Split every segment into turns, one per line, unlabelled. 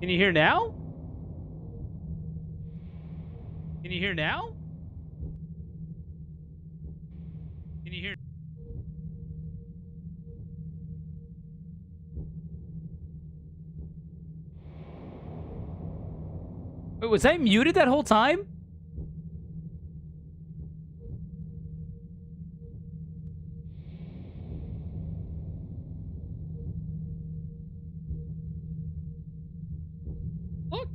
Can you hear now? Can you hear now? Can you hear? Wait, was I muted that whole time? Look.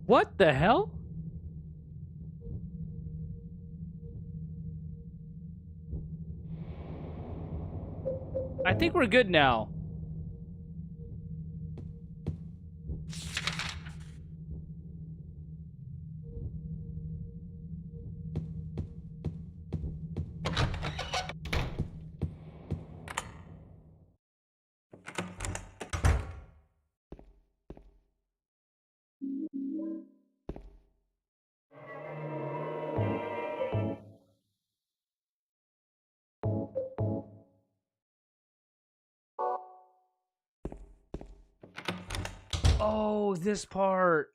What the hell? I think we're good now. Oh, this part.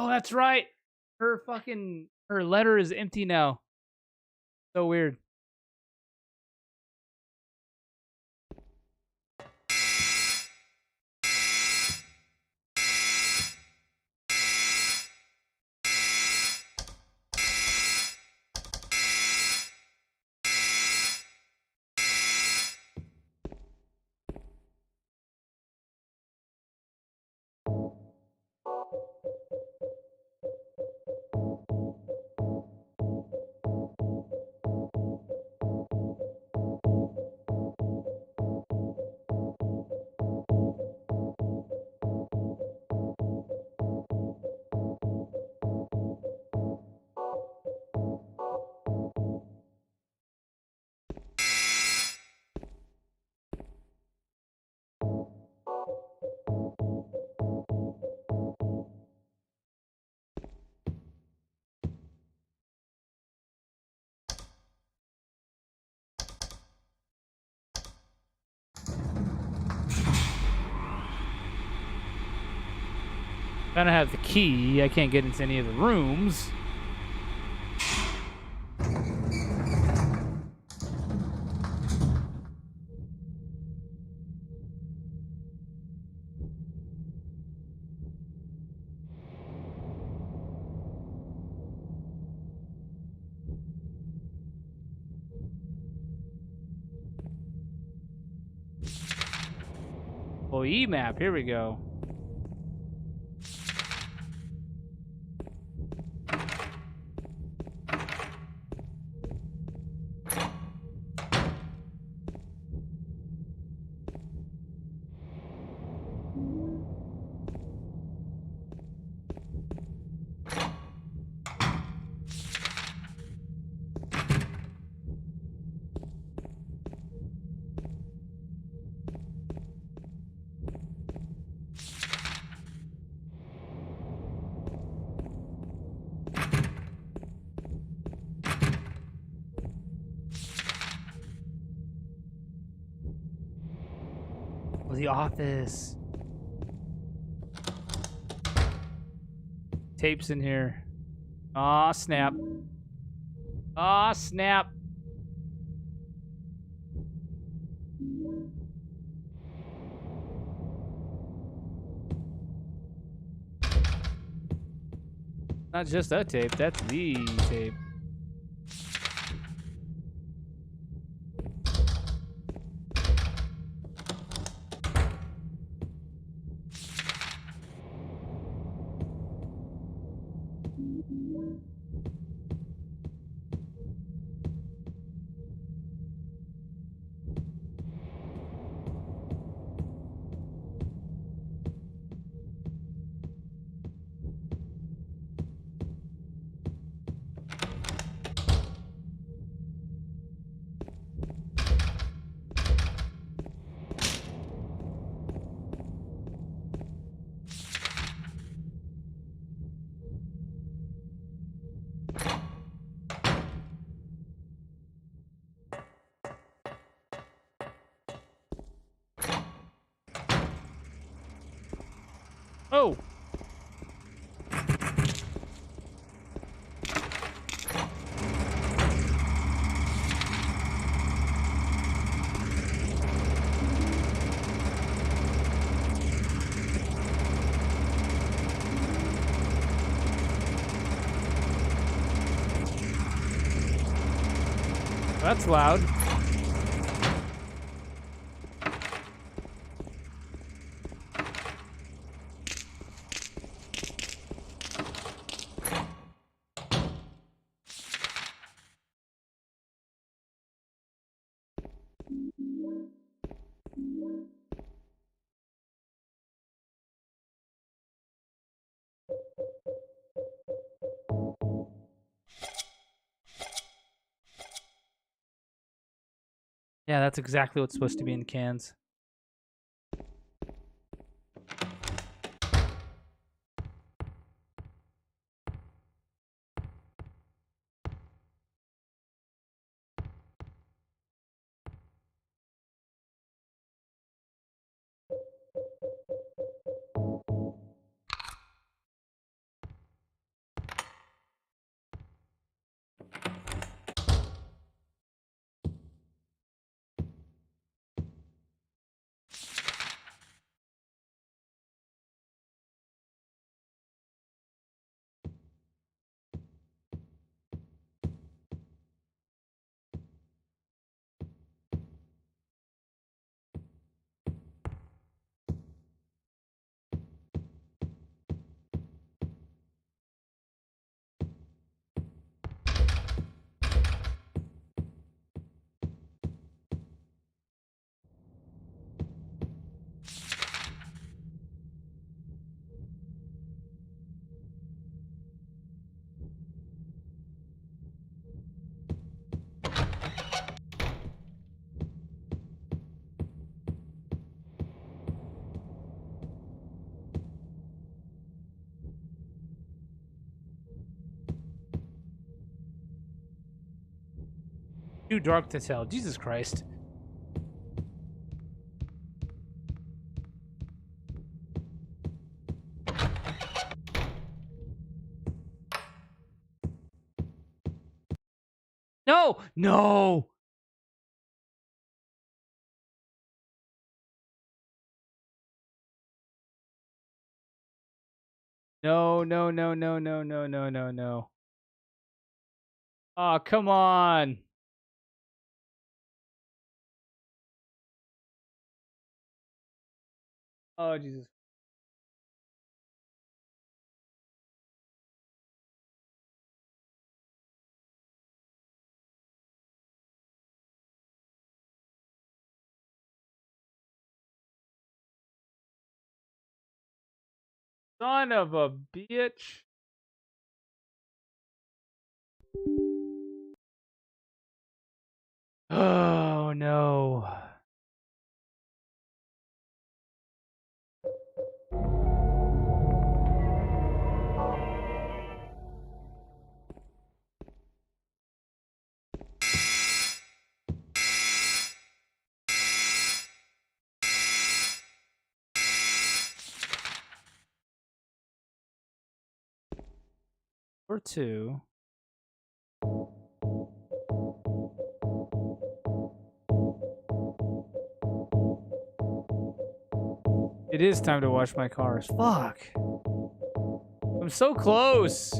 Oh, that's right. Her letter is empty now. So weird. I don't have the key. I can't get into any of the rooms. Oh, E-map. Here we go. Oh, the office. Tapes in here. Aw, snap. Aw, snap. Not just a tape, that's the tape. Oh! That's loud. Yeah, that's exactly what's supposed to be in cans. Too dark to tell. Jesus Christ. No! No! No, no, no, no, no, no, no, no, no. Oh, come on. Oh, Jesus. Son of a bitch. Oh, no. Or two. It is time to wash my cars. Fuck. I'm so close.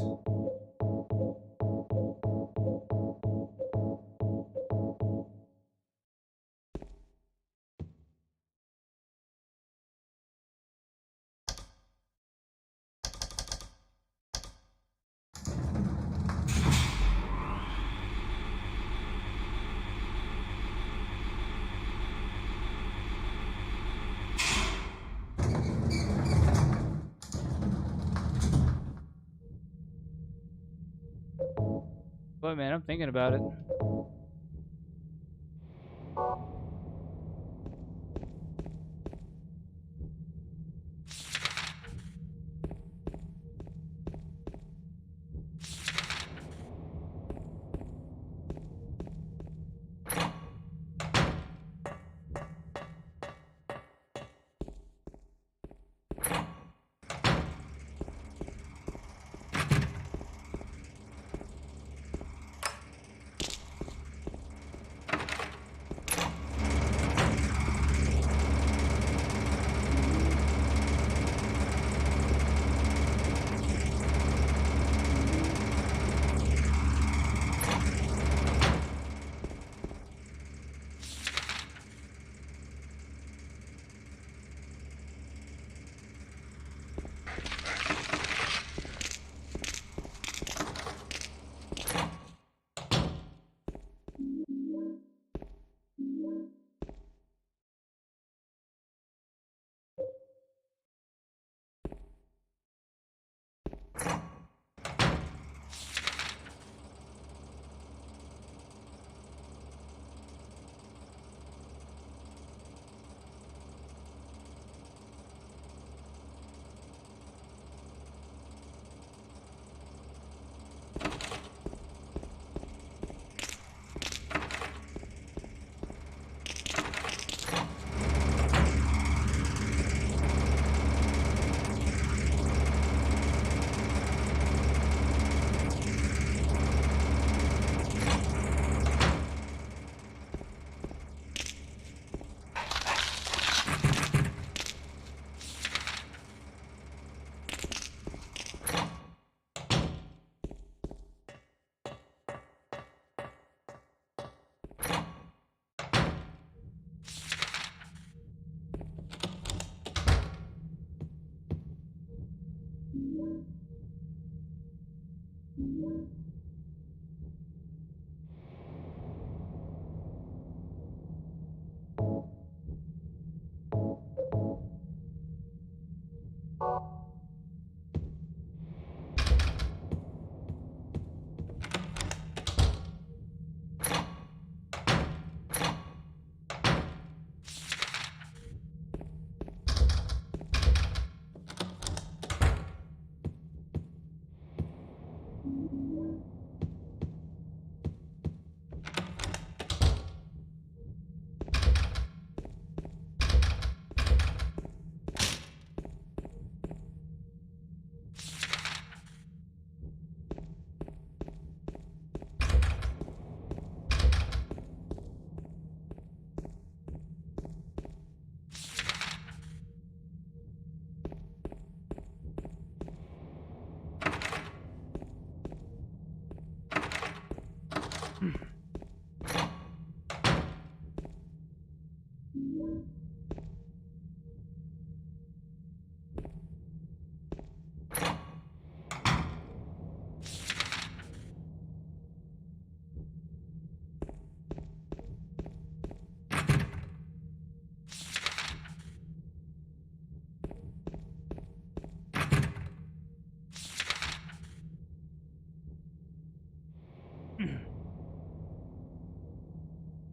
But man, I'm thinking about it.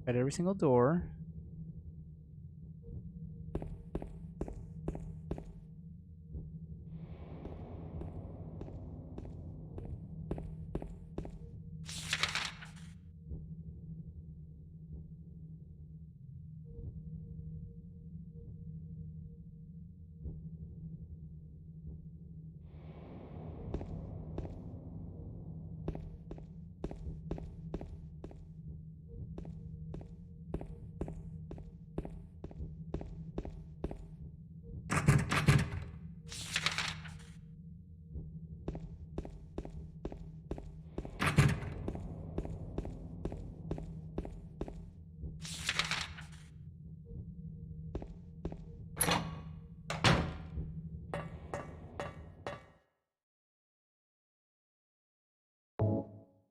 At every single door.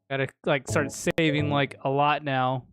Gotta like start saving like a lot now.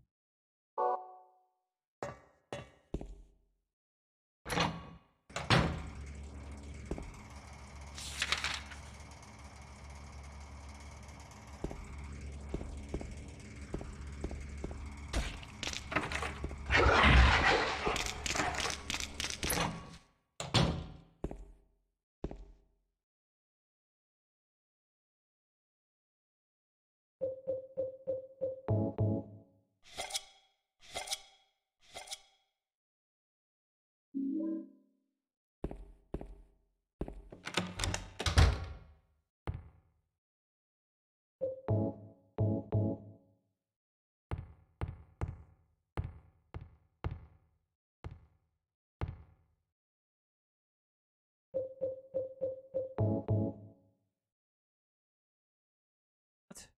What?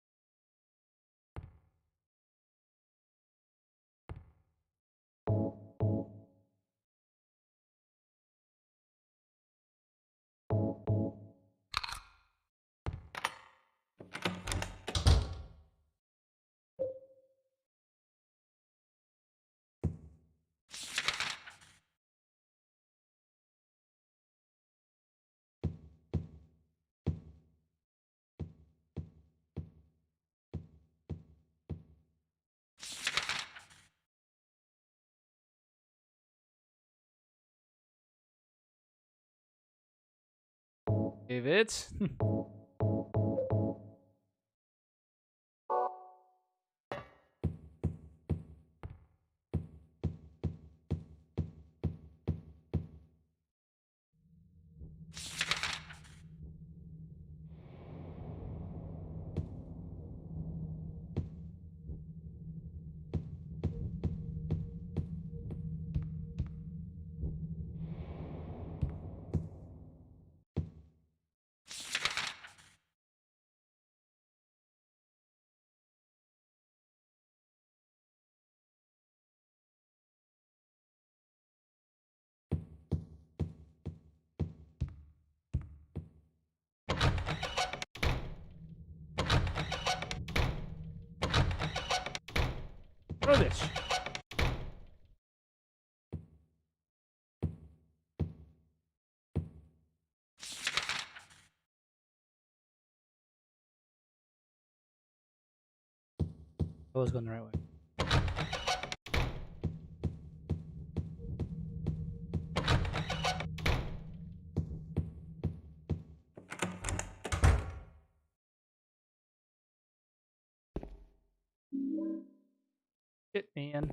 Save it. Throw this. I was going the right way. Shit, man.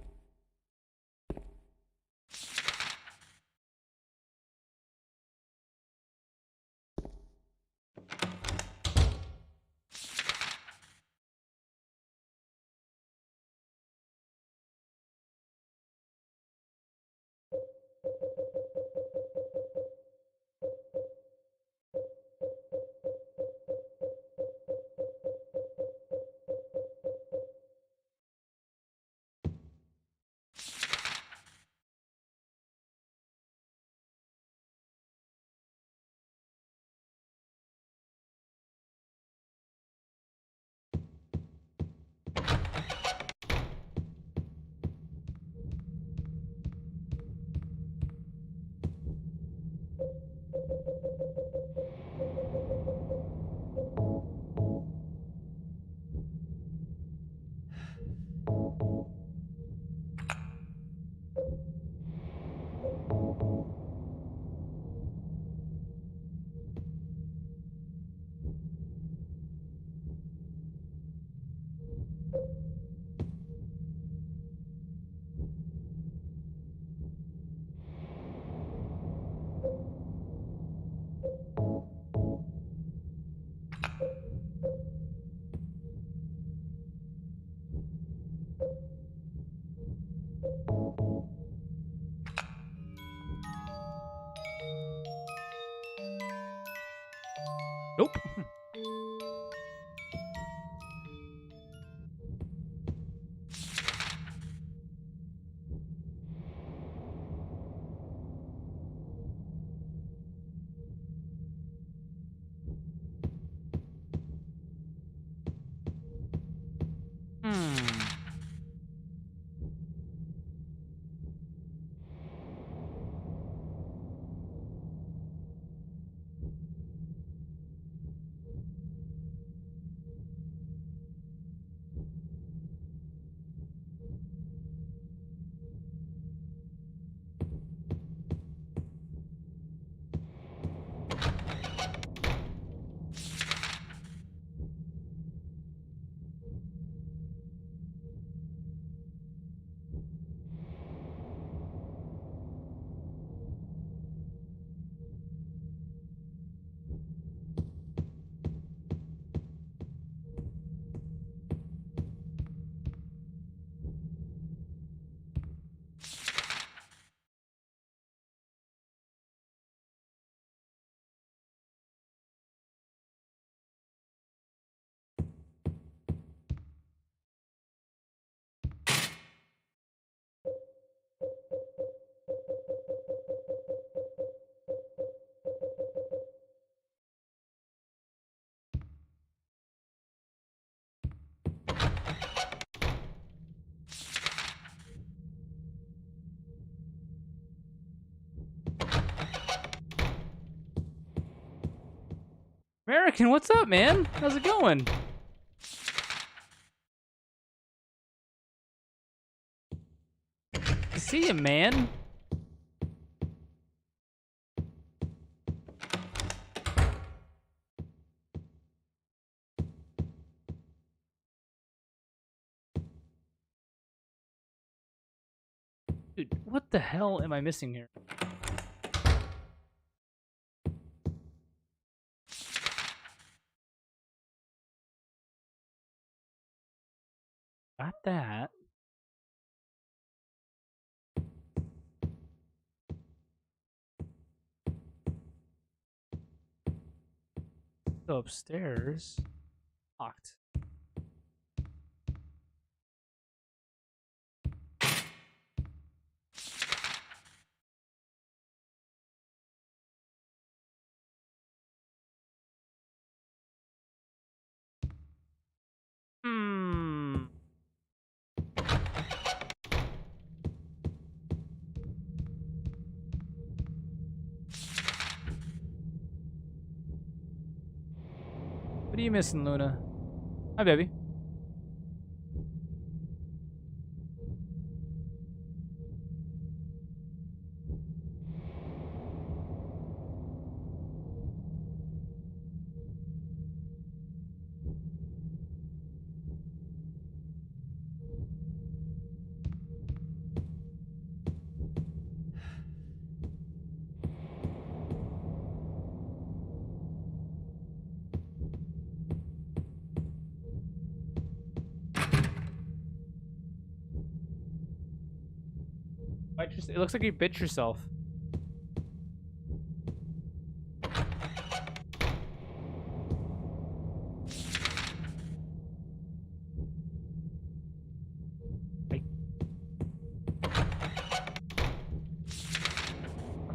Nope. American, what's up, man? How's it going? See you, man. Dude, what the hell am I missing here? Got that. Go upstairs. Locked. Hmm. What are you missing, Luna? Hi, baby. It looks like you bit yourself.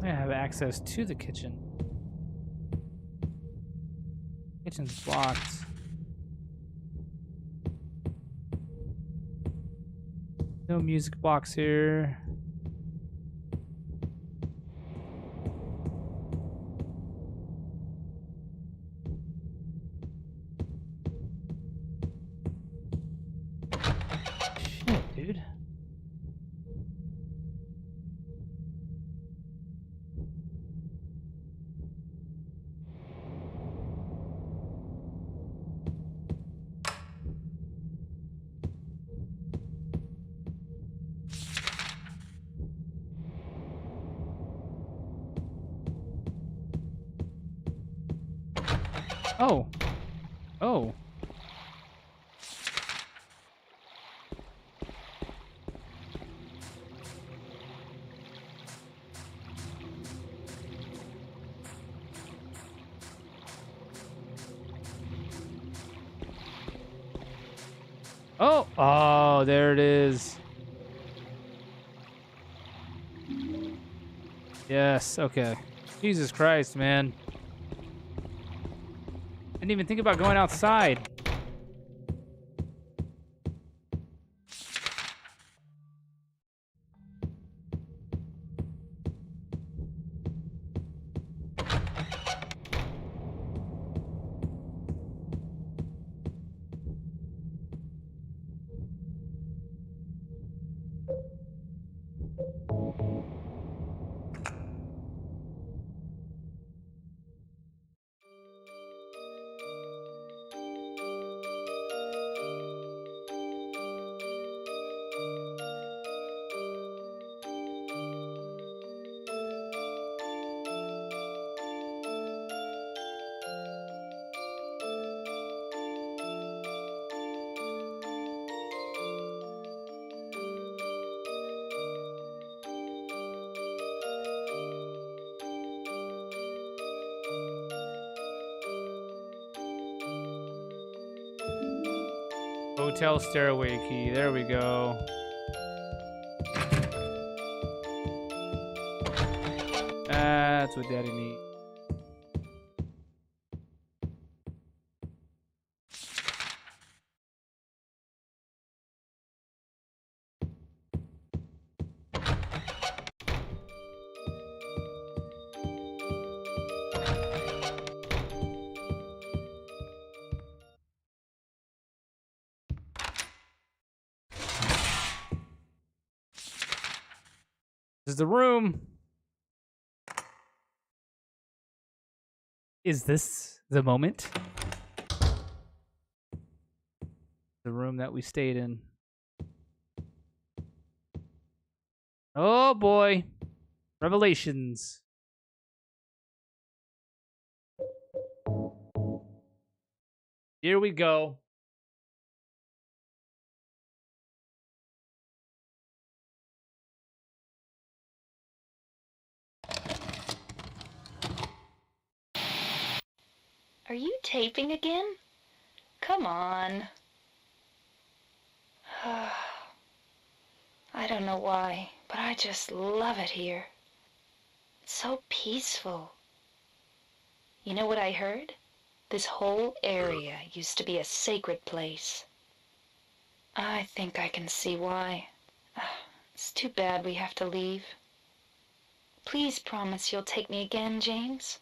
I have access to the kitchen. Kitchen's blocked. No music box here. Shit, dude. Oh. Oh. Oh. Oh, there it is. Yes, okay. Jesus Christ, man. Didn't even think about going outside. Hotel stairway key. There we go. That's what Daddy needs. This is the room. Is this the moment? The room that we stayed in. Oh boy. Revelations. Here we go.
Are you taping again? Come on. I don't know why, but I just love it here. It's so peaceful. You know what I heard? This whole area used to be a sacred place. I think I can see why. It's too bad we have to leave. Please promise you'll take me again, James.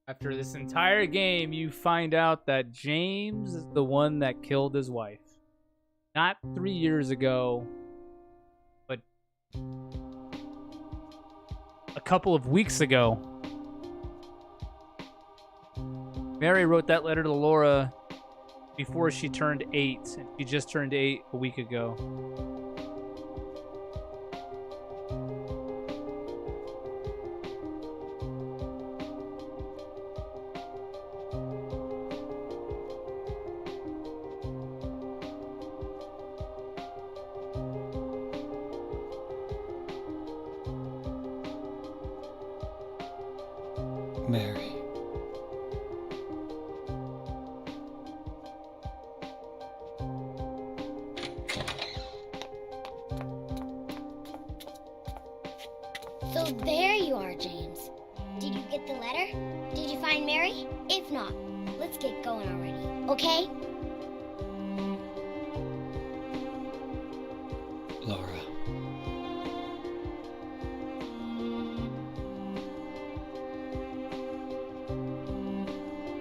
After this entire game, you find out that James is the one that killed his wife. Not 3 years ago, but a couple of weeks ago. Mary wrote that letter to Laura before she turned 8, and she just turned 8 a week ago.
Mary.
So there you are, James. Did you get the letter? Did you find Mary? If not, let's get going already, okay?
Laura.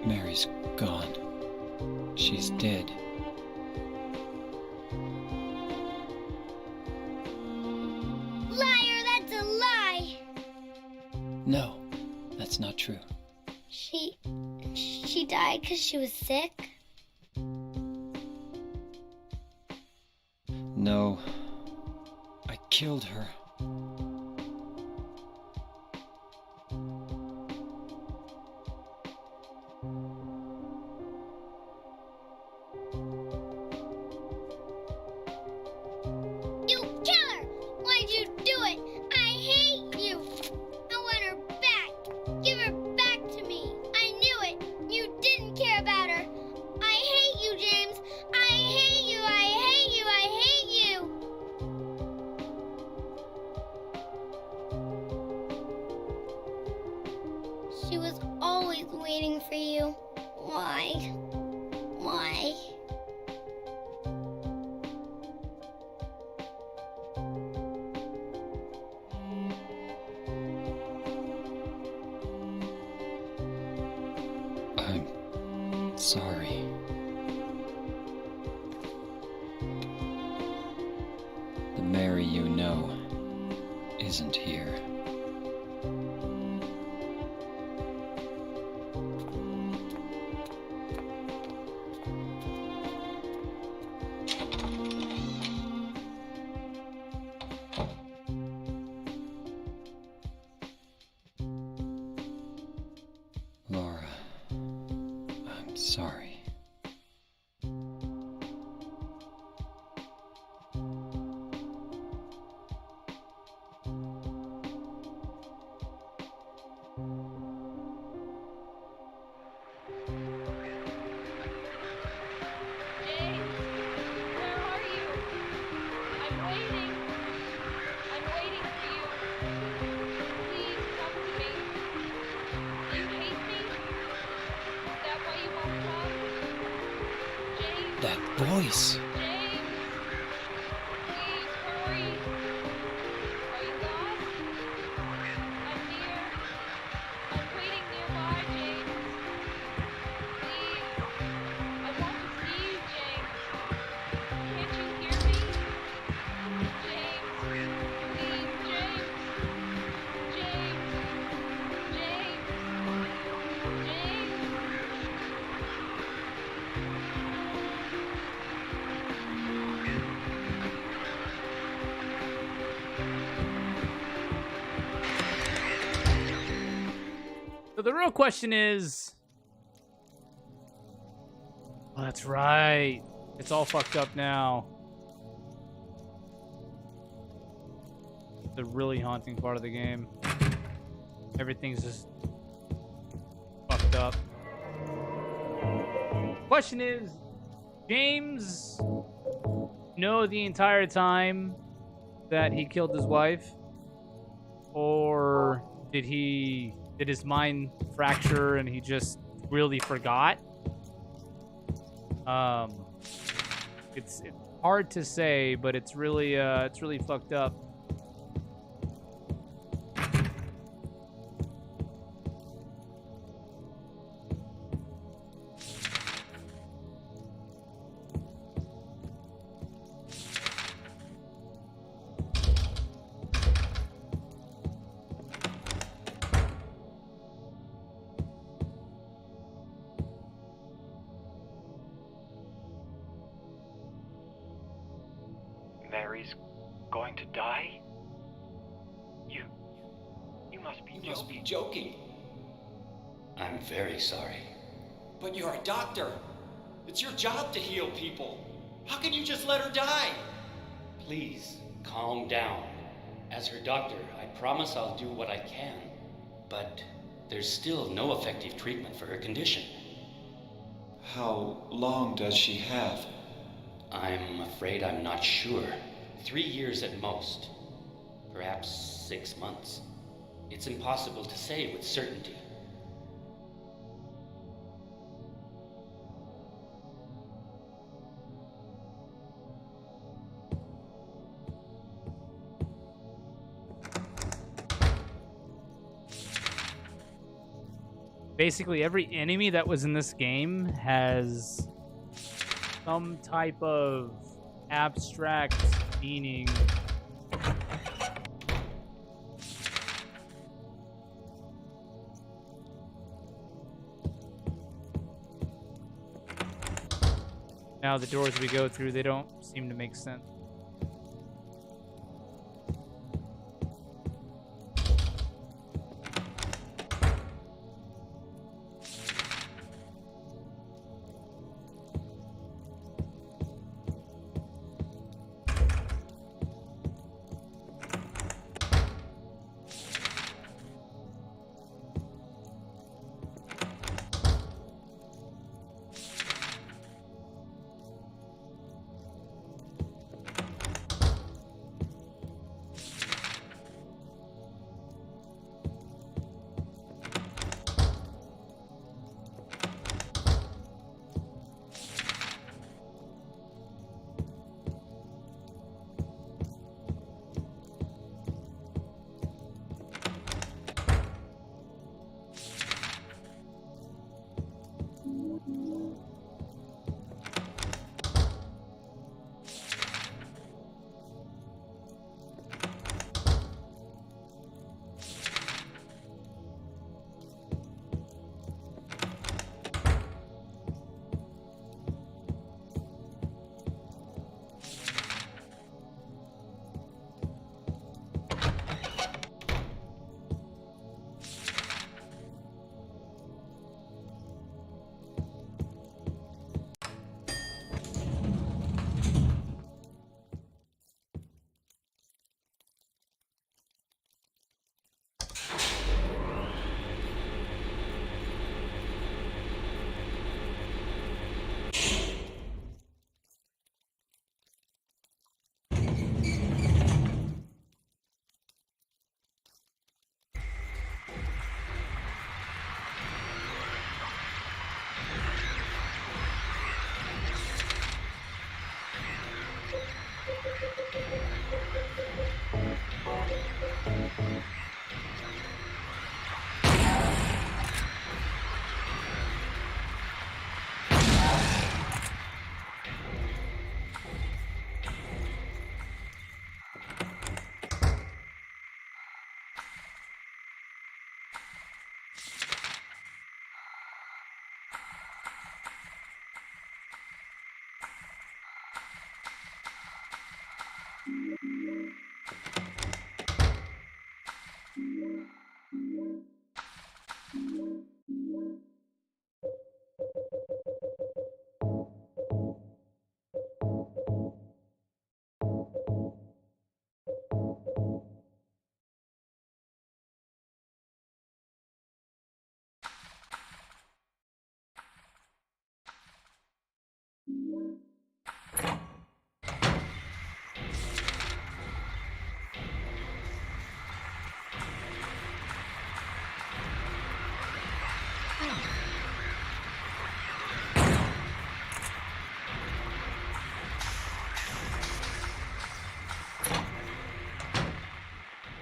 Mary's gone. She's dead.
Liar, that's a lie!
No, that's not true.
She died because she was sick?
No, I killed her.
You killer! Why'd you do it? I hate you! I want her back! Give her back to me! I knew it! You didn't care about her! I hate you, James! I hate you! I hate you! I hate you! She was always waiting for you. Why? Why?
I'm sorry. The Mary you know isn't here. Laura, Sorry.
James, where are you? I'm waiting. I'm waiting for you. Please come to me. Do you hate me? Is that why you won't come? James,
That voice!
James, please hurry. Are you lost? I'm here. I'm waiting nearby, James. Please, I want to see you, James. Can't you hear me? James, please, James. James, James, James.
So the real question is, oh, that's right. It's all fucked up now. The really haunting part of the game. Everything's just fucked up. Question is, James know the entire time that he killed his wife? Or did his mind fracture and he just really forgot? It's hard to say, but it's really fucked up.
Mary's going to die? You must be
You
joking.
must be joking.
I'm very sorry.
But you're a doctor. It's your job to heal people. How can you just let her die?
Please, calm down. As her doctor, I promise I'll do what I can. But there's still no effective treatment for her condition.
How long does she have?
I'm afraid I'm not sure. 3 years at most. Perhaps 6 months. It's impossible to say with certainty.
Basically, every enemy that was in this game has some type of abstract meaning. Now the doors we go through, they don't seem to make sense.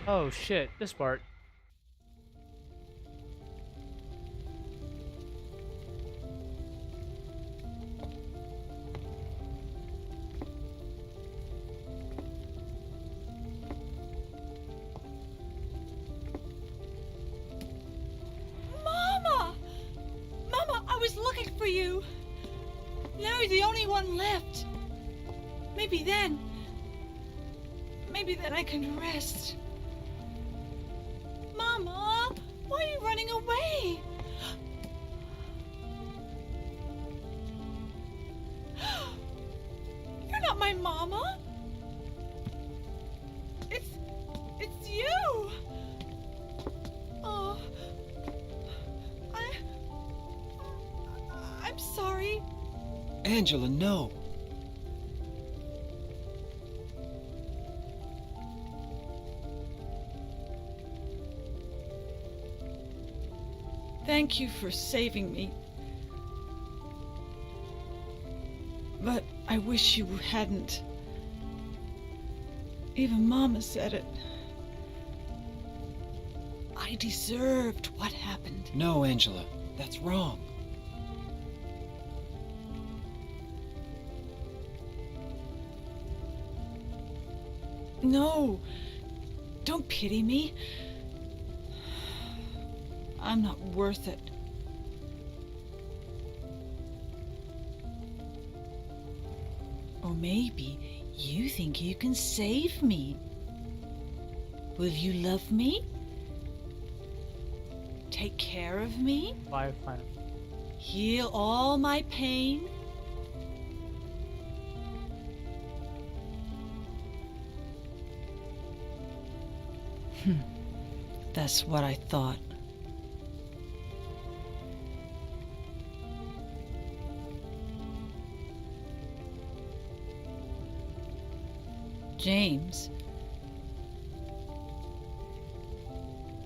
Oh shit, this part.
Mama! Mama, I was looking for you. Now you're the only one left. Maybe then I can rest. Mama, why are you running away? You're not my mama. It's you. Oh, I'm sorry.
Angela, no.
Thank you for saving me. But I wish you hadn't. Even Mama said it. I deserved what happened.
No, Angela, that's wrong.
No, don't pity me. I'm not worth it. Or maybe you think you can save me. Will you love me? Take care of me?
Firefighter.
Heal all my pain? That's what I thought. James,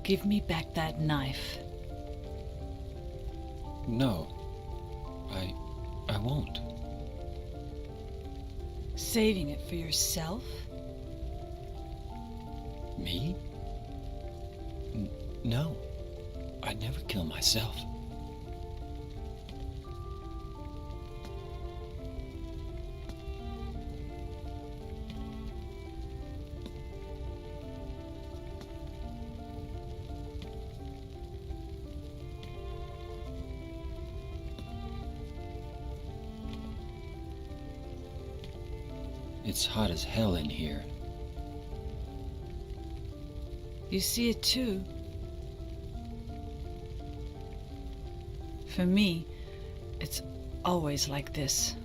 give me back that knife.
No, I won't.
Saving it for yourself?
Me? No, I'd never kill myself. It's hot as hell in here.
You see it too. For me, it's always like this.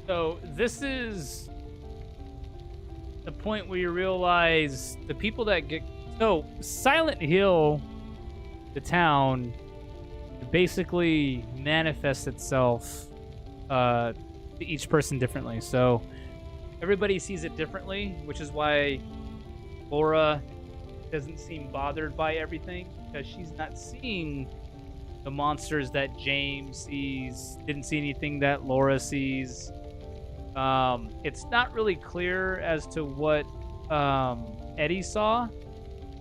So this is the point where you realize the people that get... So Silent Hill, the town, basically manifests itself to each person differently. So everybody sees it differently, which is why Laura doesn't seem bothered by everything, because she's not seeing the monsters that James sees, didn't see anything that Laura sees. It's not really clear as to what Eddie saw,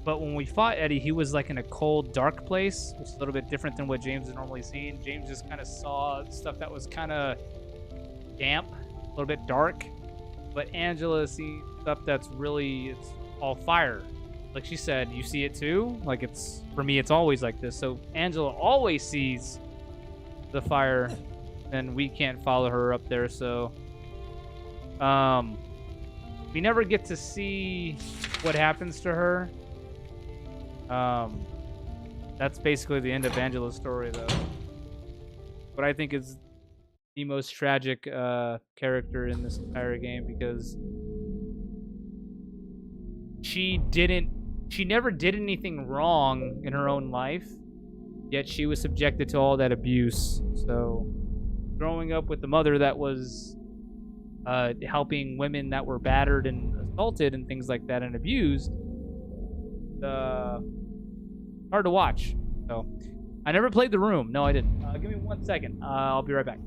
but when we fought Eddie, he was like in a cold, dark place, which is a little bit different than what James is normally seeing. James just kind of saw stuff that was kind of damp, a little bit dark, but Angela sees stuff that's really, it's all fire. like she said, you see it too. Like it's for me, it's always like this. So Angela always sees the fire, and we can't follow her up there. So, we never get to see what happens to her. That's basically the end of Angela's story, though. What I think is the most tragic character in this entire game, because she never did anything wrong in her own life, yet she was subjected to all that abuse. So growing up with a mother that was helping women that were battered and assaulted and things like that and abused, hard to watch. So I never played The Room. No, I didn't. Give me 1 second. I'll be right back.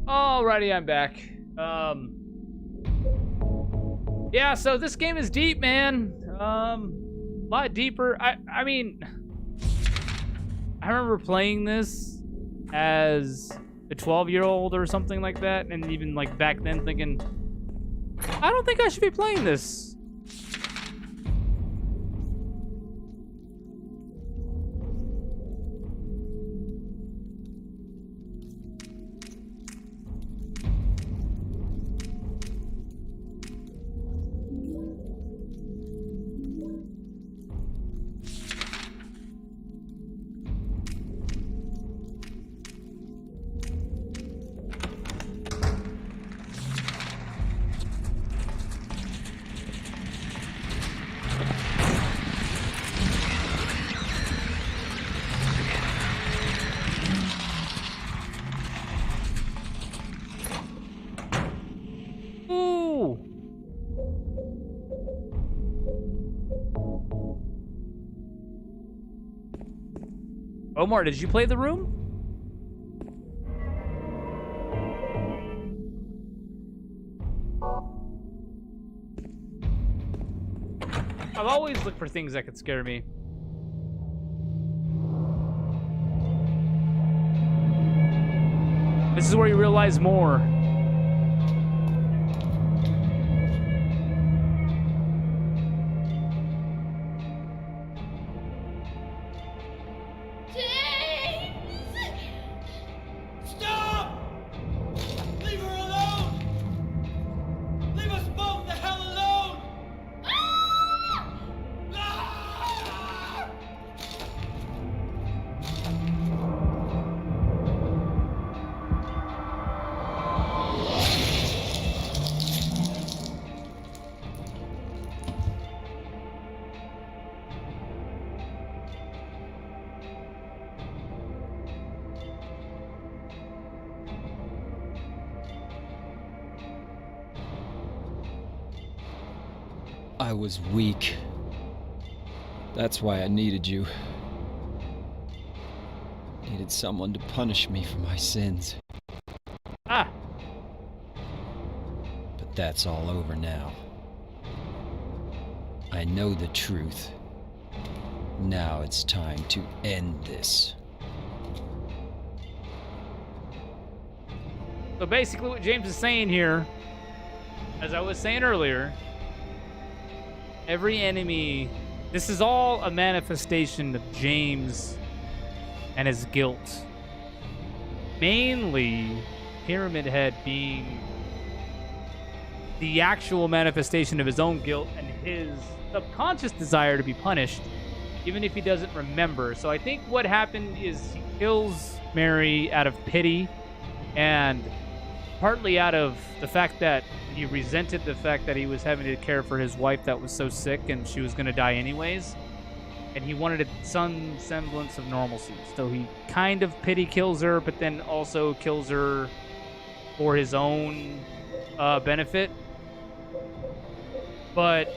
Alrighty, I'm back. Yeah, so this game is deep, man. A lot deeper. I mean, I remember playing this as a 12-year-old or something like that, and even like back then thinking, I don't think I should be playing this. Ooh. Omar, did you play The Room? I've always looked for things that could scare me. This is where you realize more.
Stop! Leave her alone! Leave us both the hell alone! Ah!
I was weak. That's why I needed you. Needed someone to punish me for my sins.
Ah.
But that's all over now. I know the truth. Now it's time to end this.
So basically what James is saying here, as I was saying earlier, every enemy, this is all a manifestation of James and his guilt. Mainly Pyramid Head being the actual manifestation of his own guilt and his subconscious desire to be punished, even if he doesn't remember. So I think what happened is he kills Mary out of pity and partly out of the fact that he resented the fact that he was having to care for his wife that was so sick and she was going to die anyways. And he wanted some semblance of normalcy. So he kind of pity kills her, but then also kills her for his own benefit. But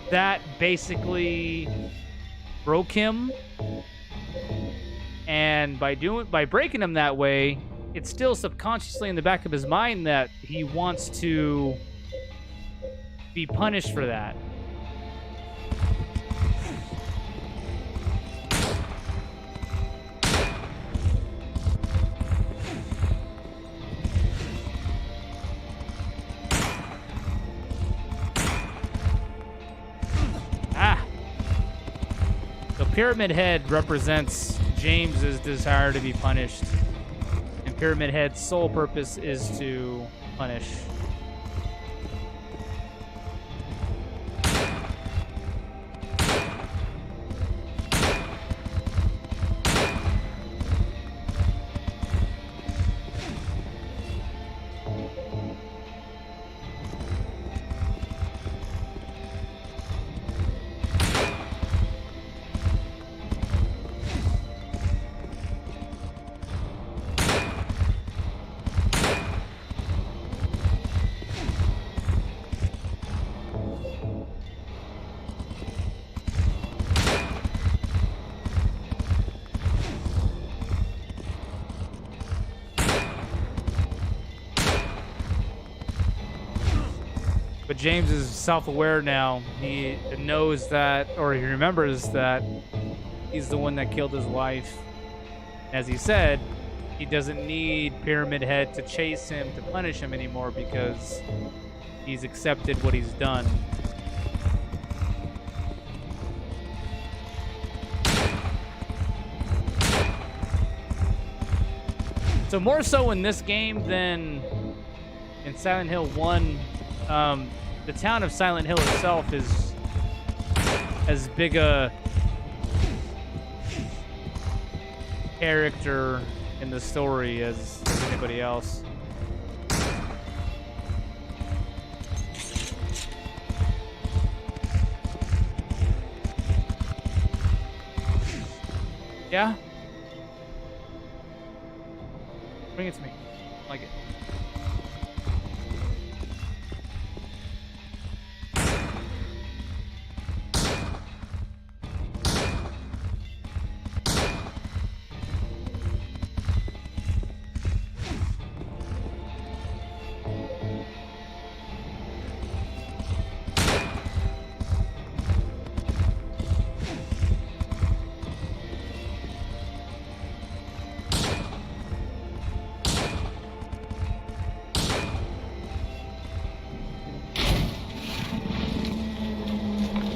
that basically broke him. And by breaking him that way, it's still subconsciously in the back of his mind that he wants to be punished for that. So Pyramid Head represents James's desire to be punished. And Pyramid Head's sole purpose is to punish. But James is self-aware now. He knows that, or he remembers that he's the one that killed his wife. As he said, he doesn't need Pyramid Head to chase him, to punish him anymore because he's accepted what he's done. So more so in this game than in Silent Hill 1, the town of Silent Hill itself is as big a character in the story as anybody else. Yeah? Bring it to me. I like it.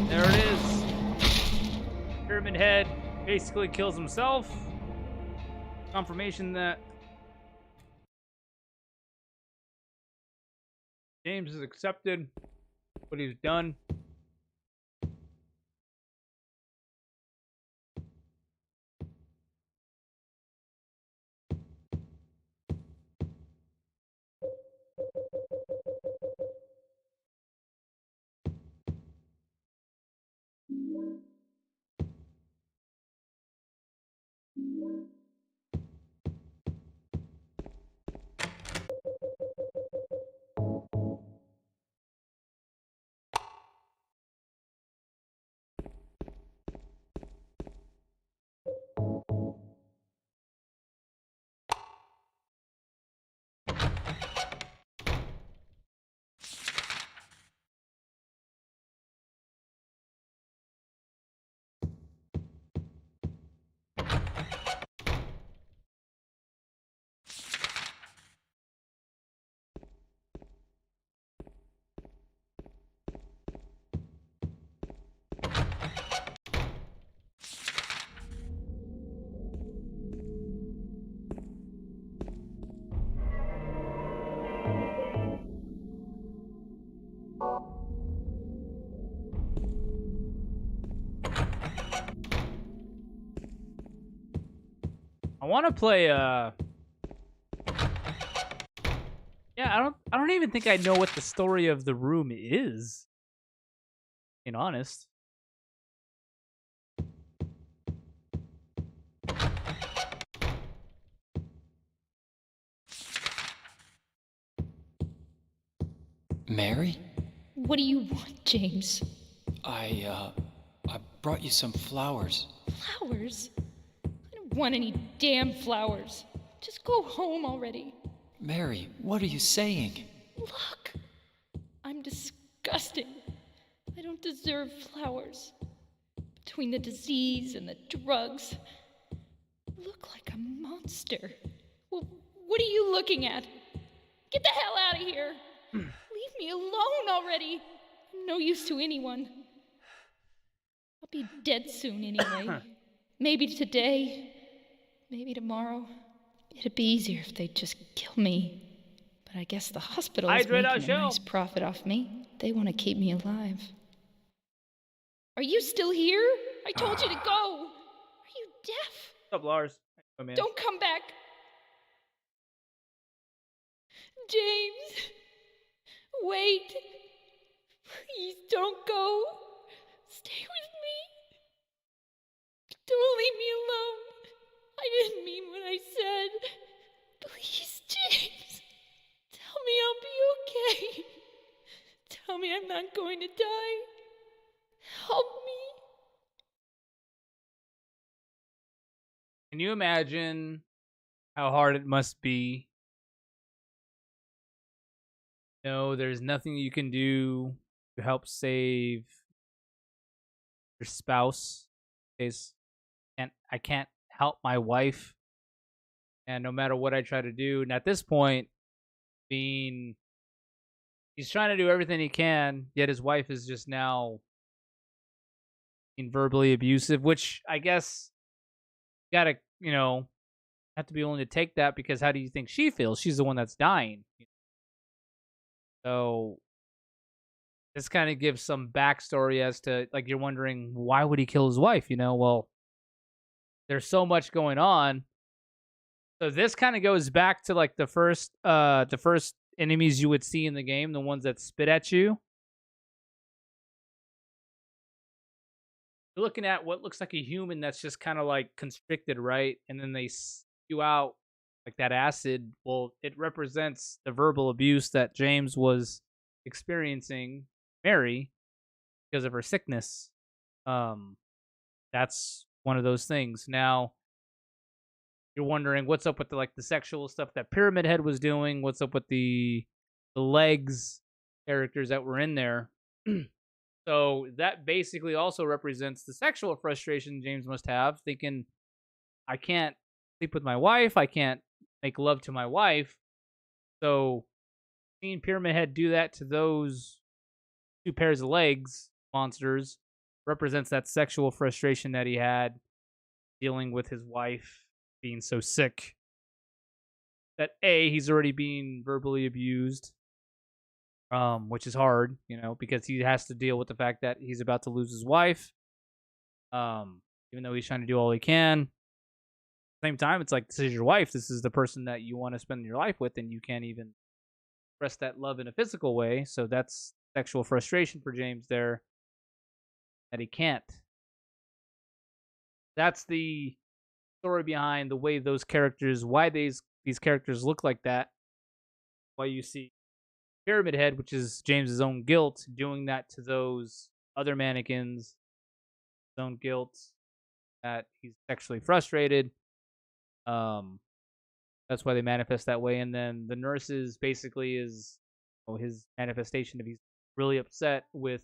There it is. Pyramid Head basically kills himself. Confirmation that James has accepted what he's done. I want to play yeah, I don't even think I know what the story of the room is. Being honest.
Mary?
What do you want, James?
I brought you some flowers.
Flowers? I don't want any damn flowers. Just go home already.
Mary, what are you saying?
Look, I'm disgusting. I don't deserve flowers. Between the disease and the drugs, I look like a monster. Well, what are you looking at? Get the hell out of here. Leave me alone already. I'm no use to anyone. I'll be dead soon anyway. Maybe today, maybe tomorrow. It'd be easier if they'd just kill me. But I guess the hospital is
Hydrate our
making a
show.
nice profit off me. They want to keep me alive. Are you still here? I told you to go. Are you deaf?
What's up, Lars? Oh, man.
Don't come back. James, wait. Please don't go. Stay with me. Don't leave me alone. I didn't mean what I said. Please, James. Tell me I'll be okay. Tell me I'm not going to die. Help me.
Can you imagine how hard it must be No, there's nothing you can do to help save your spouse. Case and I can't help my wife, and no matter what I try to do, and at this point, being he's trying to do everything he can, yet his wife is just now being verbally abusive, which I guess you gotta, have to be willing to take that because how do you think she feels? She's the one that's dying. So this kind of gives some backstory as to like you're wondering why would he kill his wife? Well, there's so much going on. So this kind of goes back to like the first enemies you would see in the game, the ones that spit at you. You're looking at what looks like a human that's just kind of like constricted, right? And then they spew out like that acid. Well, it represents the verbal abuse that James was experiencing Mary because of her sickness. Um, that's one of those things. Now, you're wondering what's up with the sexual stuff that Pyramid Head was doing. What's up with the legs characters that were in there? So that basically also represents the sexual frustration James must have, thinking, I can't sleep with my wife, I can't make love to my wife. So seeing Pyramid Head do that to those two pairs of legs monsters represents that sexual frustration that he had dealing with his wife being so sick. That he's already being verbally abused, which is hard, because he has to deal with the fact that he's about to lose his wife. Even though he's trying to do all he can. At the same time, it's like this is your wife. This is the person that you want to spend your life with, and you can't even express that love in a physical way. So that's sexual frustration for James there that he can't. That's the story behind the way those characters, why these characters look like that. Why you see Pyramid Head, which is James's own guilt, doing that to those other mannequins. His own guilt that he's sexually frustrated. That's why they manifest that way. And then the nurses basically is his manifestation of he's really upset with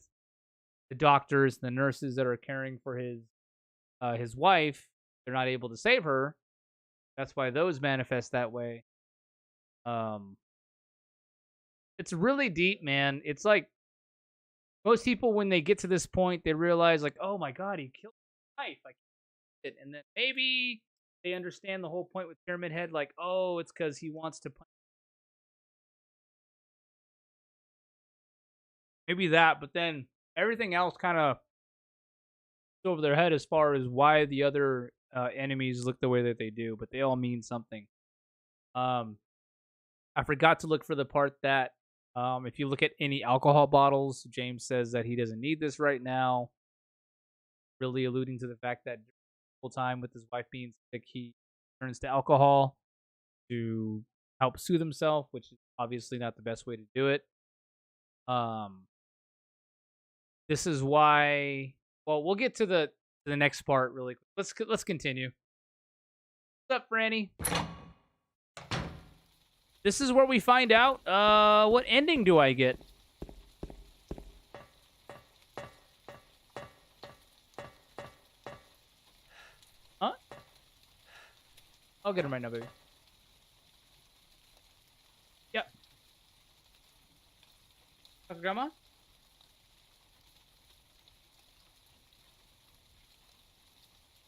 the doctors and the nurses that are caring for his wife. They're not able to save her. That's why those manifest that way. It's really deep, man. It's like most people when they get to this point, they realize like, oh my god, he killed his wife. I can't it. And then maybe they understand the whole point with Pyramid Head, like, oh, it's because he wants to. Maybe that, but then everything else kind of over their head as far as why the other enemies look the way that they do, but they all mean something. I forgot to look for the part that if you look at any alcohol bottles, James says that he doesn't need this right now, really alluding to the fact that full time with his wife being sick, he turns to alcohol to help soothe himself, which is obviously not the best way to do it. This is why. Well, we'll get to the next part really quick. Let's continue. What's up, Franny? This is where we find out what ending do I get. Huh? I'll get him right now, baby. Yep. Talk, Grandma?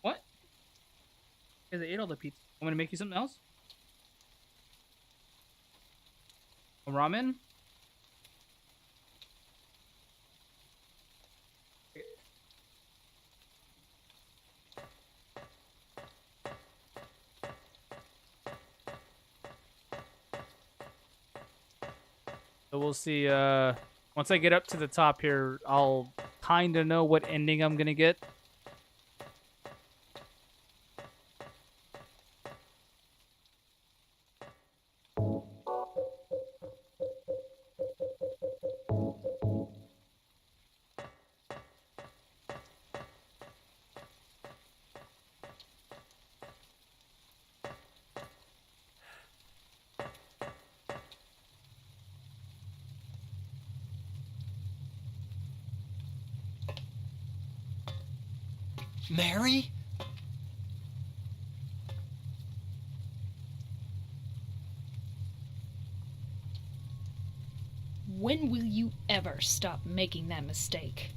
What? Because I ate all the pizza. I'm gonna make you something else? A ramen? So we'll see, once I get up to the top here, I'll kinda know what ending I'm gonna get.
Mary?
When will you ever stop making that mistake?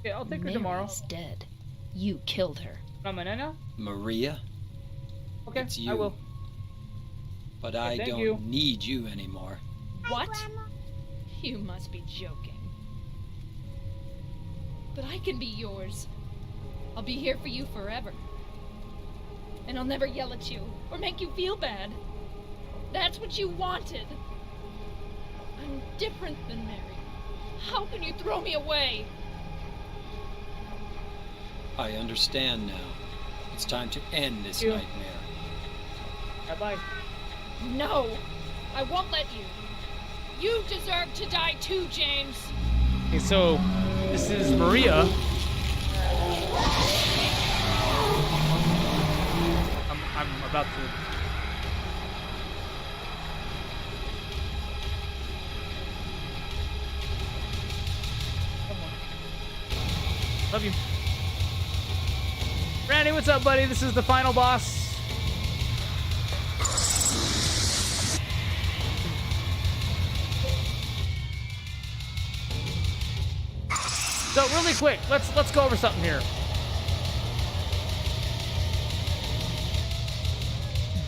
Yeah, I'll take her
Mary's
tomorrow.
dead. You killed her.
Now?
Maria?
Okay,
It's you.
I will.
But I
thank
don't
you.
need you anymore.
What? You must be joking. But I can be yours. I'll be here for you forever. And I'll never yell at you or make you feel bad. That's what you wanted. I'm different than Mary. How can you throw me away?
I understand now. It's time to end this
You.
nightmare.
Bye-bye.
No, I won't let you. You deserve to die too, James.
Okay, so this is Maria. I'm about to. Come on. Love you. Randy, what's up, buddy? This is the final boss. So really quick, let's go over something here.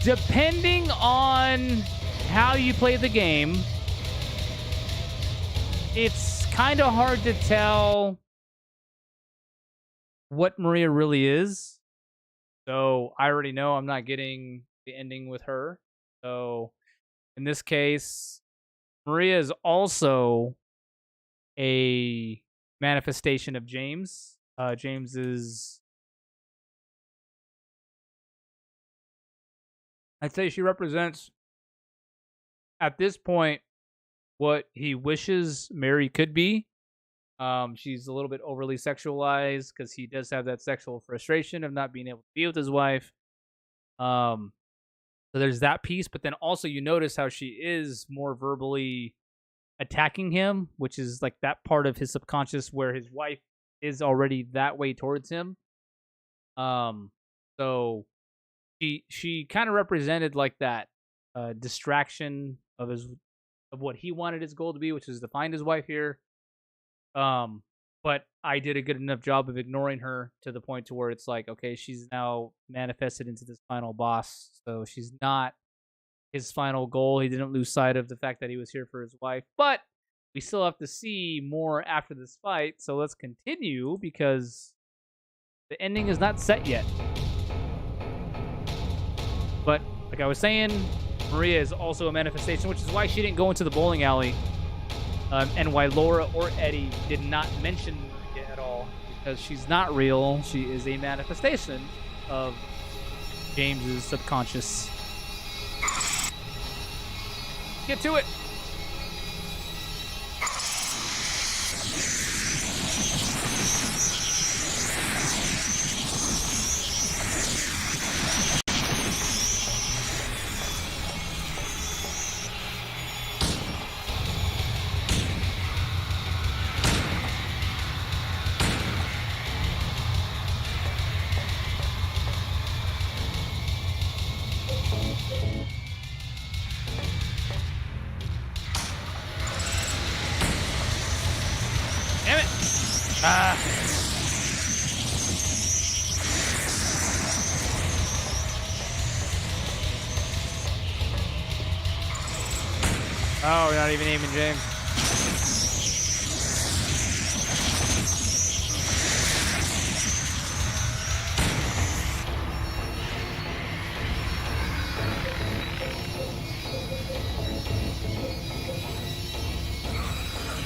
Depending on how you play the game, it's kind of hard to tell what Maria really is. So I already know I'm not getting the ending with her. So in this case, Maria is also a manifestation of James. James is, I'd say she represents, at this point, what he wishes Mary could be. She's a little bit overly sexualized because he does have that sexual frustration of not being able to be with his wife. So there's that piece, but then also you notice how she is more verbally attacking him, which is like that part of his subconscious where his wife is already that way towards him. So she kind of represented like that distraction of what he wanted his goal to be, which is to find his wife here. But I did a good enough job of ignoring her to the point to where it's like, okay, she's now manifested into this final boss, so she's not his final goal. He didn't lose sight of the fact that he was here for his wife, but we still have to see more after this fight. So let's continue because the ending is not set yet. But like I was saying, Maria is also a manifestation, which is why she didn't go into the bowling alley, and why Laura or Eddie did not mention Maria at all, because she's not real. She is a manifestation of James's subconscious. Get to it. Damn it. Oh, we're not even aiming James.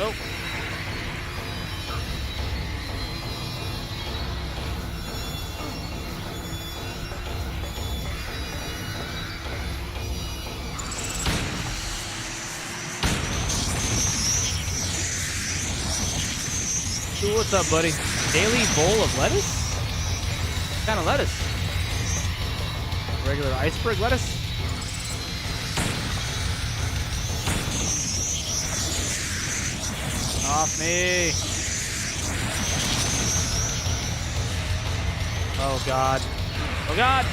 Oh. Ooh, what's up, buddy? Daily bowl of lettuce? What kind of lettuce? Regular iceberg lettuce? Off me. Oh God. Oh God.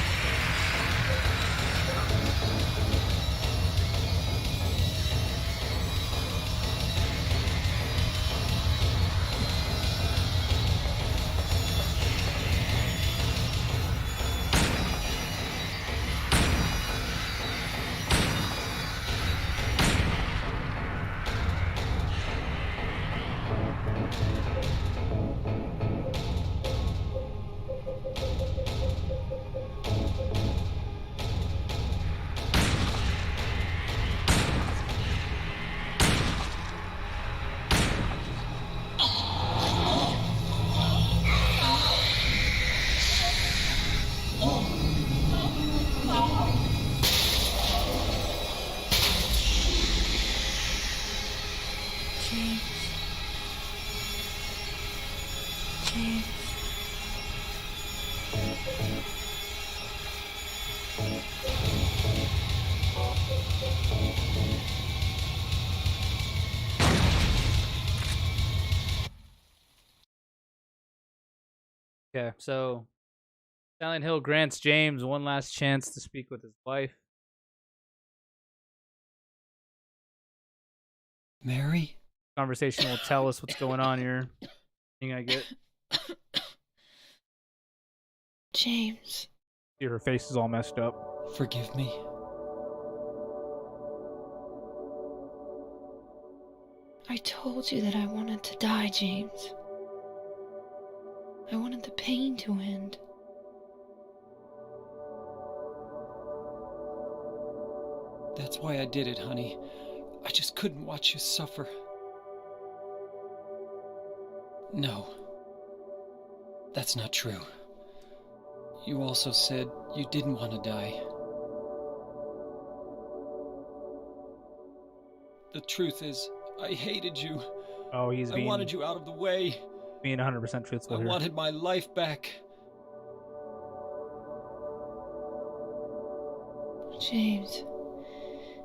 James. James.
Okay, so Silent Hill grants James one last chance to speak with his wife.
Mary?
Conversation will tell us what's going on here. Thing I get.
James.
See, her face is all messed up.
Forgive me.
I told you that I wanted to die, James. I wanted the pain to end.
That's why I did it, honey. I just couldn't watch you suffer. No. That's not true. You also said you didn't want to die. The truth is, I hated you.
Oh, he's
I wanted you out of the way.
being 100% truthful
I
here.
wanted my life back.
James,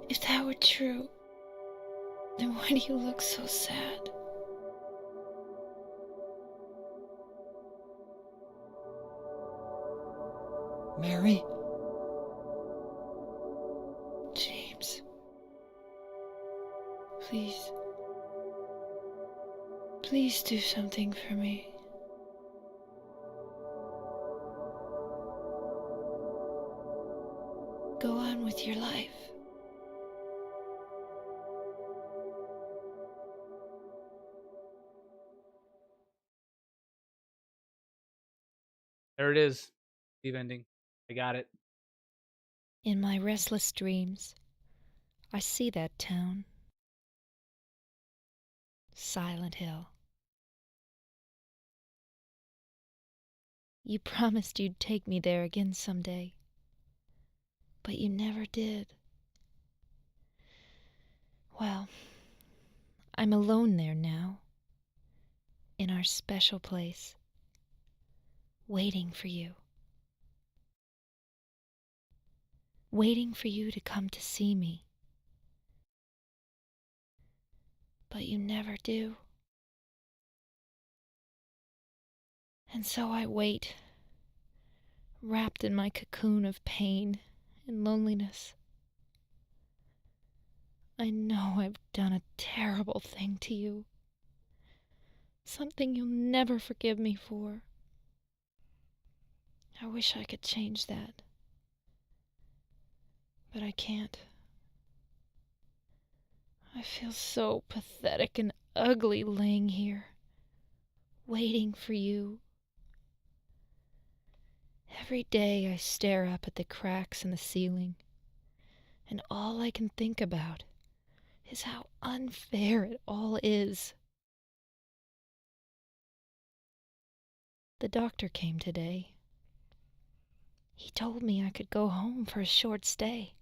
if that were true, then why do you look so sad?
Mary?
James. Please. Please do something for me. Go on with your life.
There it is. Steve ending. I got it.
In my restless dreams, I see that town. Silent Hill. You promised you'd take me there again someday, but you never did. Well, I'm alone there now, in our special place, waiting for you. Waiting for you to come to see me. But you never do. And so I wait, wrapped in my cocoon of pain and loneliness. I know I've done a terrible thing to you. Something you'll never forgive me for. I wish I could change that. But I can't. I feel so pathetic and ugly laying here, waiting for you. Every day I stare up at the cracks in the ceiling, and all I can think about is how unfair it all is. The doctor came today. He told me I could go home for a short stay.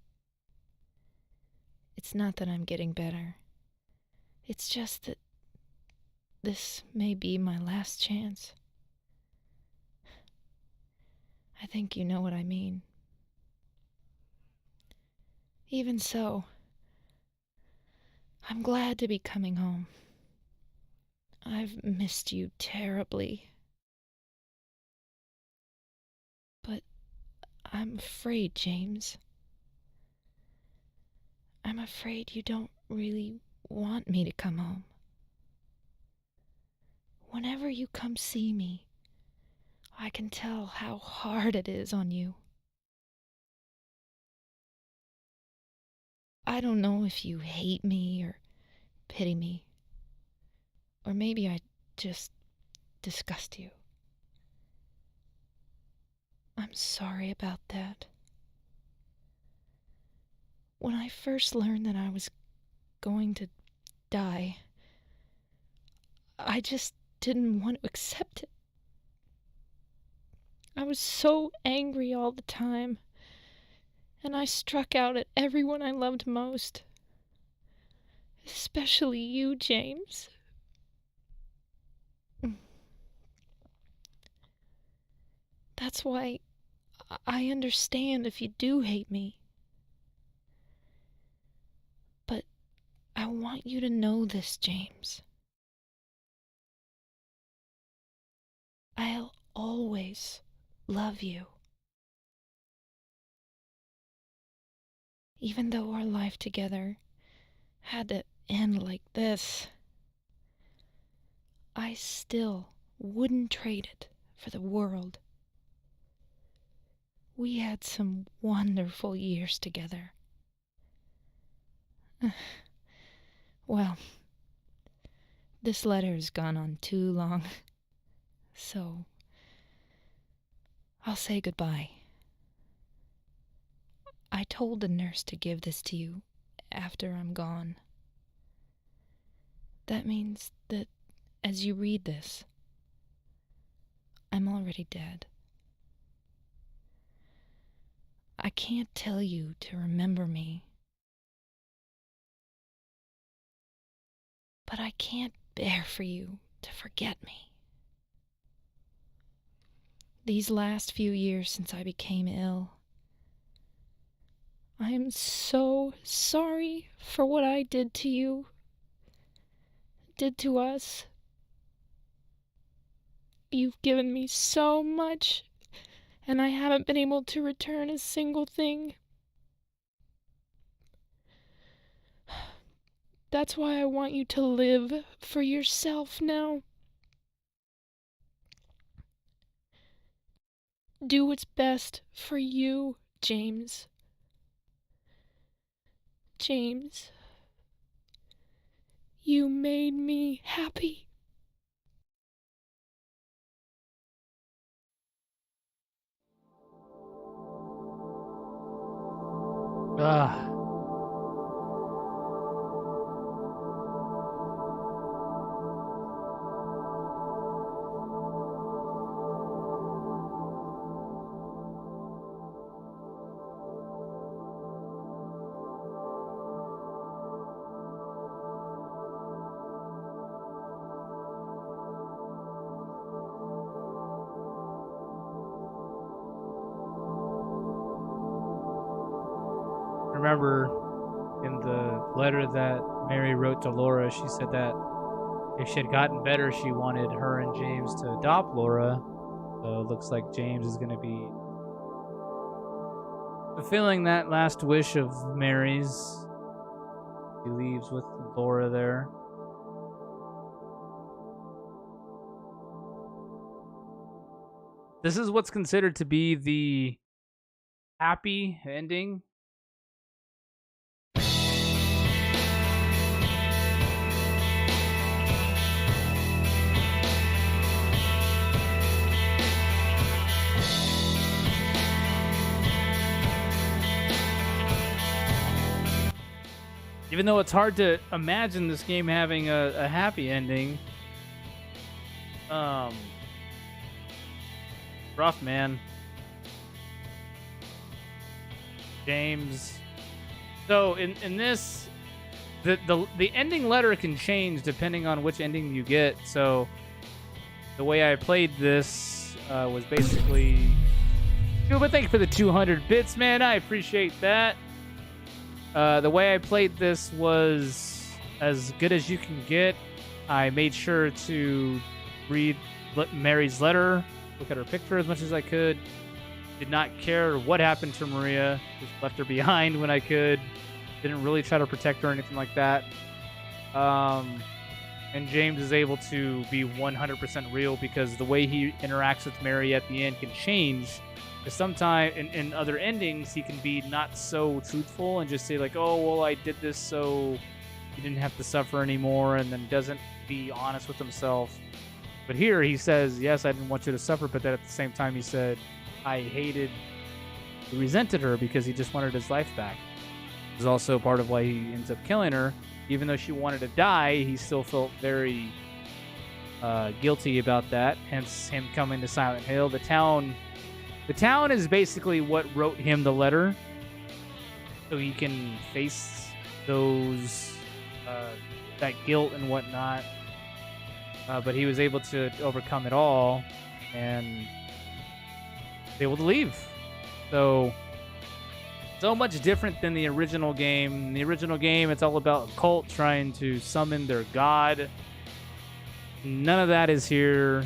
It's not that I'm getting better. It's just that this may be my last chance. I think you know what I mean. Even so, I'm glad to be coming home. I've missed you terribly. I'm afraid, James. I'm afraid you don't really want me to come home. Whenever you come see me, I can tell how hard it is on you. I don't know if you hate me or pity me, or maybe I just disgust you. I'm sorry about that. When I first learned that I was going to die, I just didn't want to accept it. I was so angry all the time, and I struck out at everyone I loved most. Especially you, James. That's why I understand if you do hate me. But I want you to know this, James. I'll always love you. Even though our life together had to end like this, I still wouldn't trade it for the world. We had some wonderful years together. Well, this letter has gone on too long, so I'll say goodbye. I told the nurse to give this to you after I'm gone. That means that as you read this, I'm already dead. I can't tell you to remember me, but I can't bear for you to forget me. These last few years since I became ill, I am so sorry for what I did to you, did to us. You've given me so much, and I haven't been able to return a single thing. That's why I want you to live for yourself now. Do what's best for you, James. James, you made me happy.
Ah. Remember in the letter that Mary wrote to Laura, she said that if she had gotten better, she wanted her and James to adopt Laura. So it looks like James is going to be fulfilling that last wish of Mary's. He leaves with Laura there. This is what's considered to be the happy ending. Even though it's hard to imagine this game having a happy ending. Rough, man. James. So in this, the ending letter can change depending on which ending you get. So the way I played this was basically... But thank you for the 200 bits, man. I appreciate that. The way I played this was as good as you can get. I made sure to read Mary's letter, look at her picture as much as I could. Did not care what happened to Maria. Just left her behind when I could. Didn't really try to protect her or anything like that. And James is able to be 100% real because the way he interacts with Mary at the end can change. Because sometimes in other endings, he can be not so truthful and just say like, oh, well, I did this so you didn't have to suffer anymore, and then doesn't be honest with himself. But here he says, yes, I didn't want you to suffer, but then at the same time he said, I he resented her because he just wanted his life back. This is also part of why he ends up killing her. Even though she wanted to die, he still felt very guilty about that, hence him coming to Silent Hill. The town is basically what wrote him the letter, so he can face those that guilt and whatnot. But he was able to overcome it all and was able to leave. So much different than the original game. In the original game, it's all about a cult trying to summon their god. None of that is here.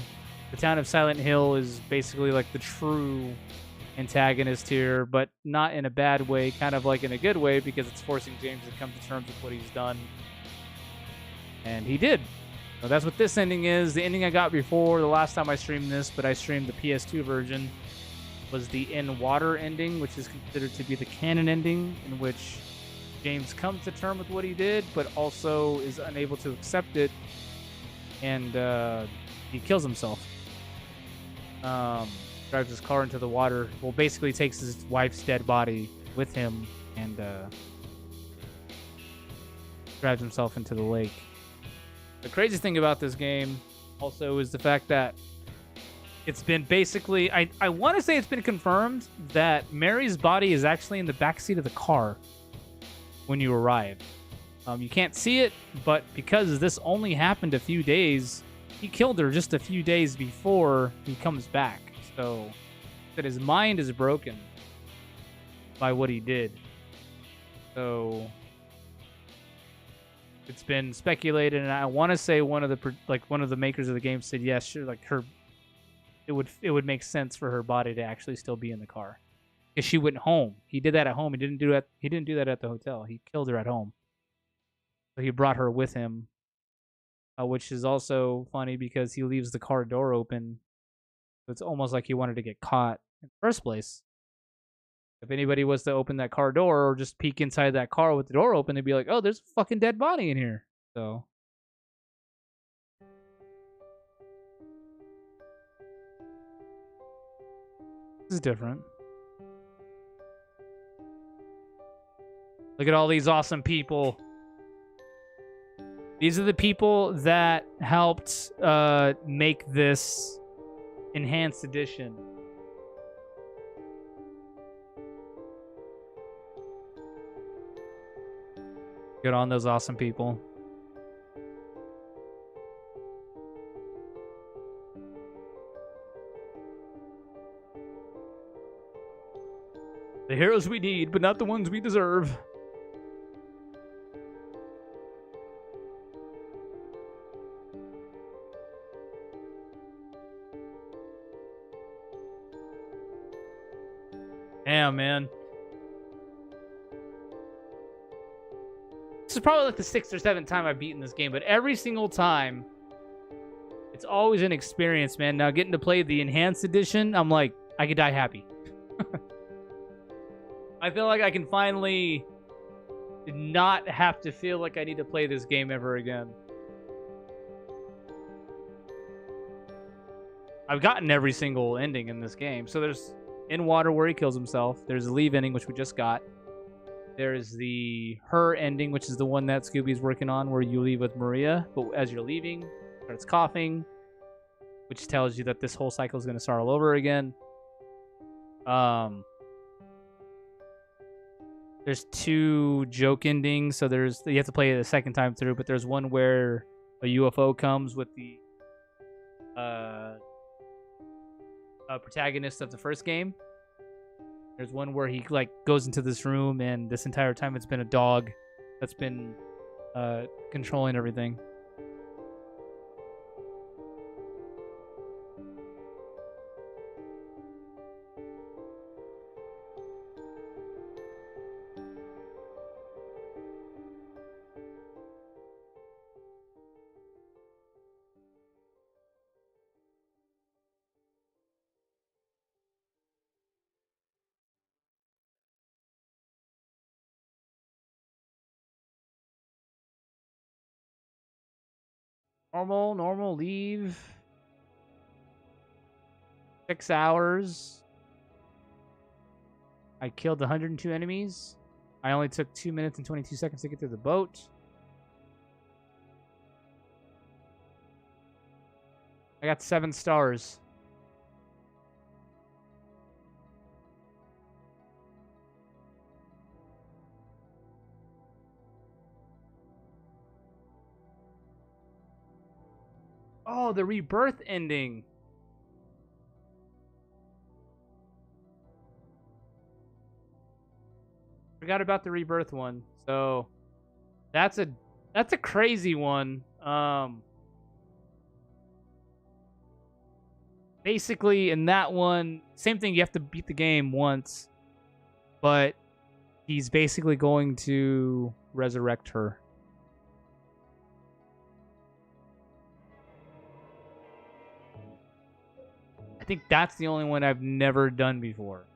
The town of Silent Hill is basically like the true antagonist here, but not in a bad way, kind of like in a good way, because it's forcing James to come to terms with what he's done. And he did. So that's what this ending is. The ending I got before the last time I streamed this, but I streamed the PS2 version, was the In Water ending, which is considered to be the canon ending, in which James comes to terms with what he did, but also is unable to accept it, and he kills himself. Drives his car into the water. Well, basically takes his wife's dead body with him and drives himself into the lake. The crazy thing about this game also is the fact that it's been basically, I want to say it's been confirmed that Mary's body is actually in the backseat of the car when you arrive. You can't see it, but because this only happened a few days, he killed her just a few days before he comes back. So that his mind is broken by what he did. So it's been speculated, and I want to say one of the makers of the game said yes, sure, like it would make sense for her body to actually still be in the car because she went home. He did that at home. He didn't do that at the hotel. He killed her at home. So he brought her with him, which is also funny because he leaves the car door open. So it's almost like he wanted to get caught in the first place. If anybody was to open that car door or just peek inside that car with the door open, they'd be like, oh, there's a fucking dead body in here. So this is different. Look at all these awesome people. These are the people that helped make this enhanced edition. Good on those awesome people. The heroes we need, but not the ones we deserve. Damn, man. This is probably like the 6th or 7th time I've beaten this game, but every single time, it's always an experience, man. Now, getting to play the Enhanced Edition, I'm like, I could die happy. I feel like I can finally not have to feel like I need to play this game ever again. I've gotten every single ending in this game. So there's In Water where he kills himself. There's the Leave ending, which we just got. There's the Her ending, which is the one that Scooby's working on, where you leave with Maria, but as you're leaving, starts coughing, which tells you that this whole cycle is going to start all over again. There's 2 joke endings, so you have to play it a second time through, but there's one where a UFO comes with the protagonist of the first game. There's one where he goes into this room, and this entire time it's been a dog that's been controlling everything. Normal, leave. 6 hours. I killed 102 enemies. I only took 2 minutes and 22 seconds to get to the boat. I got 7 stars. Oh, the rebirth ending. Forgot about the rebirth one. So that's a crazy one. Basically in that one, same thing, you have to beat the game once, but he's basically going to resurrect her. I think that's the only one I've never done before.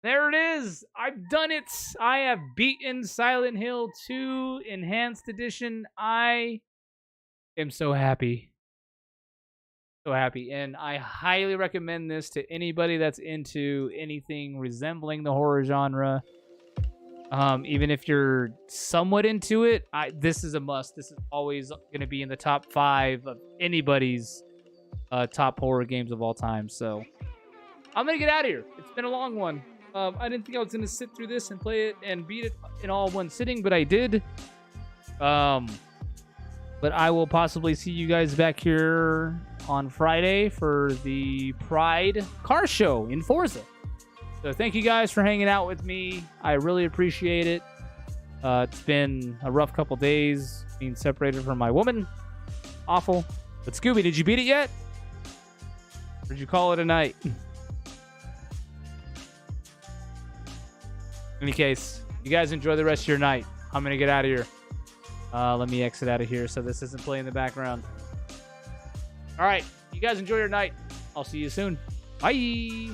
There it is. I've done it. I have beaten Silent Hill 2 Enhanced Edition. I am so happy. So happy. And I highly recommend this to anybody that's into anything resembling the horror genre. Even if you're somewhat into it, this is a must. This is always going to be in the top 5 of anybody's top horror games of all time. So I'm going to get out of here. It's been a long one. I didn't think I was going to sit through this and play it and beat it in all one sitting, but I did. But I will possibly see you guys back here on Friday for the Pride car show in Forza. So thank you guys for hanging out with me. I really appreciate it. It's been a rough couple days being separated from my woman. Awful. But Scooby, did you beat it yet? Or did you call it a night? In any case, you guys enjoy the rest of your night. I'm going to get out of here. Let me exit out of here so this isn't playing in the background. All right. You guys enjoy your night. I'll see you soon. Bye.